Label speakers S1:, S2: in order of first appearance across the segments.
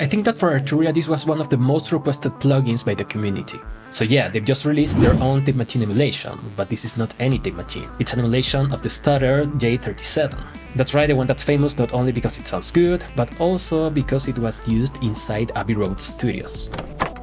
S1: I think that for Arturia this was one of the most requested plugins by the community. So yeah, they've just released their own tape machine emulation, but this is not any tape machine. It's an emulation of the Stutter J37. That's right, the one that's famous not only because it sounds good, but also because it was used inside Abbey Road Studios.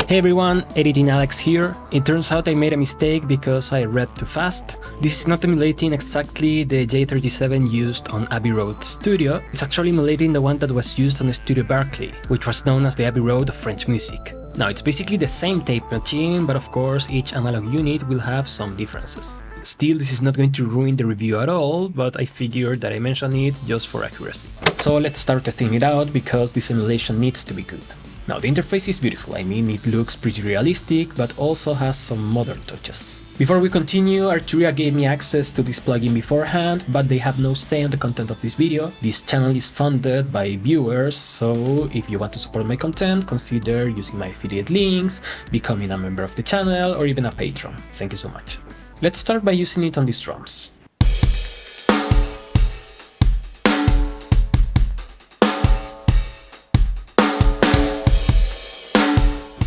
S1: Hey everyone, Editing Alex here. It turns out I made a mistake because I read too fast. This is not emulating exactly the J37 used on Abbey Road Studio, it's actually emulating the one that was used on the Studio Berkeley, which was known as the Abbey Road of French music. Now it's basically the same tape machine, but of course each analog unit will have some differences. Still, this is not going to ruin the review at all, but I figured that I mention it just for accuracy. So let's start testing it out because this emulation needs to be good. Now the interface is beautiful, I mean it looks pretty realistic, but also has some modern touches. Before we continue, Arturia gave me access to this plugin beforehand, but they have no say on the content of this video. This channel is funded by viewers, so if you want to support my content, consider using my affiliate links, becoming a member of the channel, or even a patron. Thank you so much. Let's start by using it on these drums.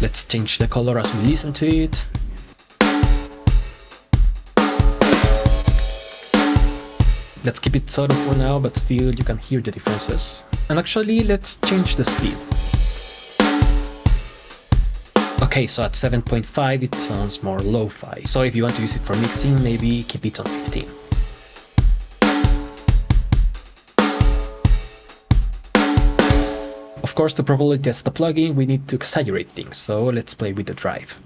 S1: Let's change the color as we listen to it. Let's keep it subtle for now, but still you can hear the differences. And actually, let's change the speed. Okay, so at 7.5 it sounds more lo-fi. So if you want to use it for mixing, maybe keep it on 15. Of course, to properly test the plugin, we need to exaggerate things, so let's play with the drive.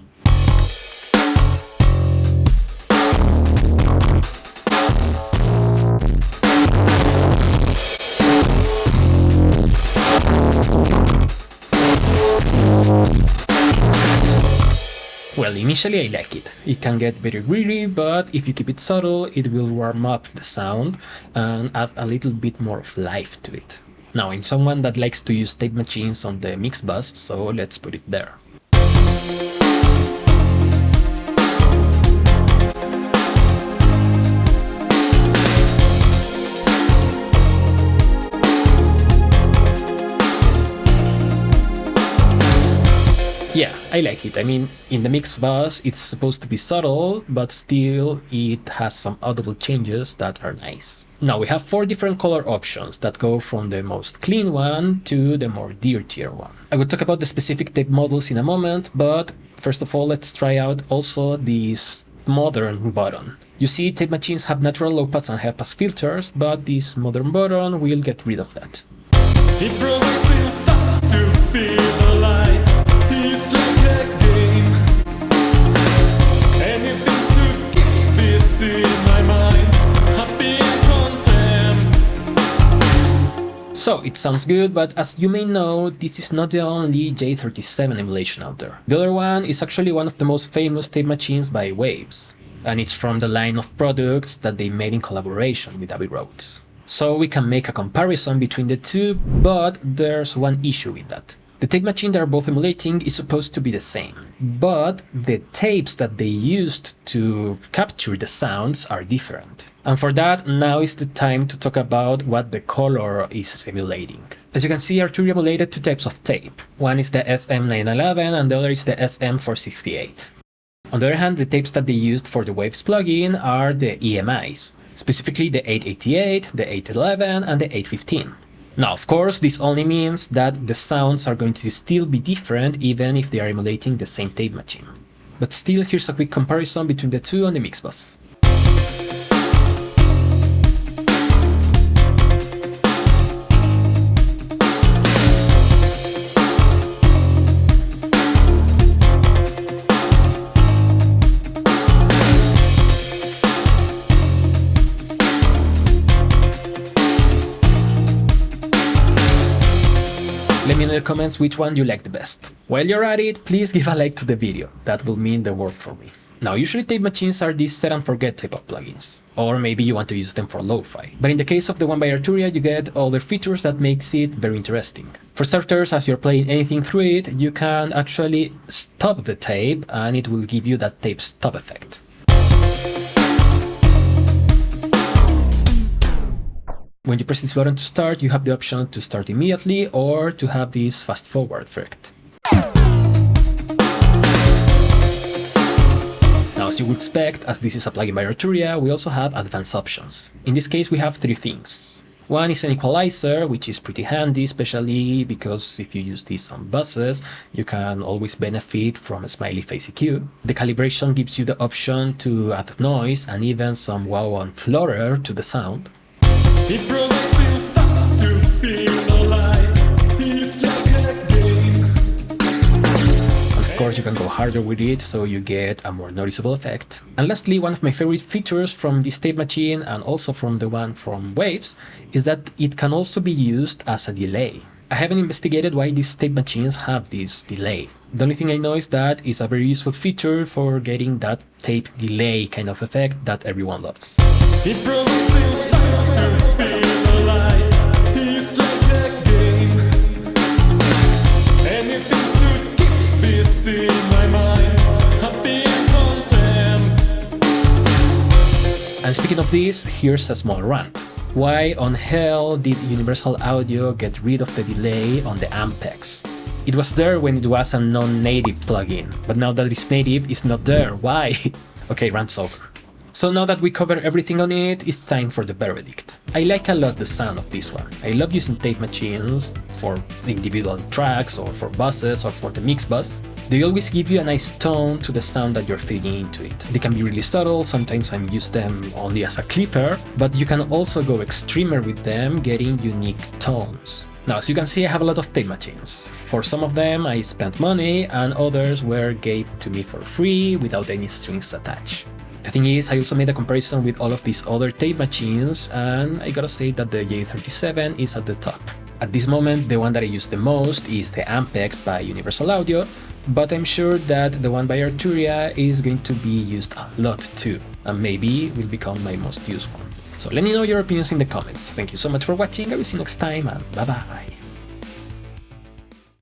S1: Well, initially I like it. It can get very greedy, but if you keep it subtle, it will warm up the sound and add a little bit more of life to it. Now, I'm someone that likes to use tape machines on the mix bus, so let's put it there. Yeah, I like it. I mean, in the mix bus, it's supposed to be subtle, but still it has some audible changes that are nice. Now we have 4 different color options that go from the most clean one to the more dirtier one. I will talk about the specific tape models in a moment, but first of all, let's try out also this modern button. You see, tape machines have natural low pass and high pass filters, but this modern button will get rid of that.
S2: It provides you fast to feel alive. It's like a game. Anything to keep this in my mind. Happy and content.
S1: So it sounds good, but as you may know, this is not the only J37 emulation out there. The other one is actually one of the most famous tape machines by Waves, and it's from the line of products that they made in collaboration with Abbey Road. So we can make a comparison between the two, but there's one issue with that. The tape machine they're both emulating is supposed to be the same, but the tapes that they used to capture the sounds are different. And for that, now is the time to talk about what the color is emulating. As you can see, Arturia emulated 2 types of tape. One is the SM911 and the other is the SM468. On the other hand, the tapes that they used for the Waves plugin are the EMIs, specifically the 888, the 811 and the 815. Now, of course, this only means that the sounds are going to still be different even if they are emulating the same tape machine. But still, here's a quick comparison between the two on the mix bus. Let me know in the comments which one you like the best. While you're at it, please give a like to the video, that will mean the world for me. Now, usually tape machines are these set and forget type of plugins, or maybe you want to use them for lo-fi. But in the case of the one by Arturia, you get all the features that makes it very interesting. For starters, as you're playing anything through it, you can actually stop the tape and it will give you that tape stop effect. When you press this button to start, you have the option to start immediately or to have this fast forward effect. Now, as you would expect, as this is a plugin by Arturia, we also have advanced options. In this case, we have three things. One is an equalizer, which is pretty handy, especially because if you use this on buses, you can always benefit from a smiley face EQ. The calibration gives you the option to add noise and even some wow on flutter to the sound.
S2: It provides you fast to feel alive. It's like a game.
S1: Of course, you can go harder with it, so you get a more noticeable effect. And lastly, one of my favorite features from this tape machine and also from the one from Waves is that it can also be used as a delay. I haven't investigated why these tape machines have this delay. The only thing I know is that it's a very useful feature for getting that tape delay kind of effect that everyone loves.
S2: It provides you fast to feel alive. It's like a game. Anything to keep this in my mind. Happy and content.
S1: And speaking of this, here's a small rant. Why on hell did Universal Audio get rid of the delay on the Ampex? It was there when it was a non-native plugin, but now that it's native, it's not there. Why? Okay, rant's over. So now that we covered everything on it, it's time for the Veredict. I like a lot the sound of this one. I love using tape machines for individual tracks or for buses or for the mix bus. They always give you a nice tone to the sound that you're feeding into it. They can be really subtle, sometimes I use them only as a clipper, but you can also go extremer with them, getting unique tones. Now, as you can see, I have a lot of tape machines. For some of them I spent money and others were gave to me for free without any strings attached. The thing is, I also made a comparison with all of these other tape machines, and I gotta say that the J37 is at the top. At this moment, the one that I use the most is the Ampex by Universal Audio, but I'm sure that the one by Arturia is going to be used a lot too, and maybe will become my most used one. So let me know your opinions in the comments. Thank you so much for watching, I will see you next time, and bye bye!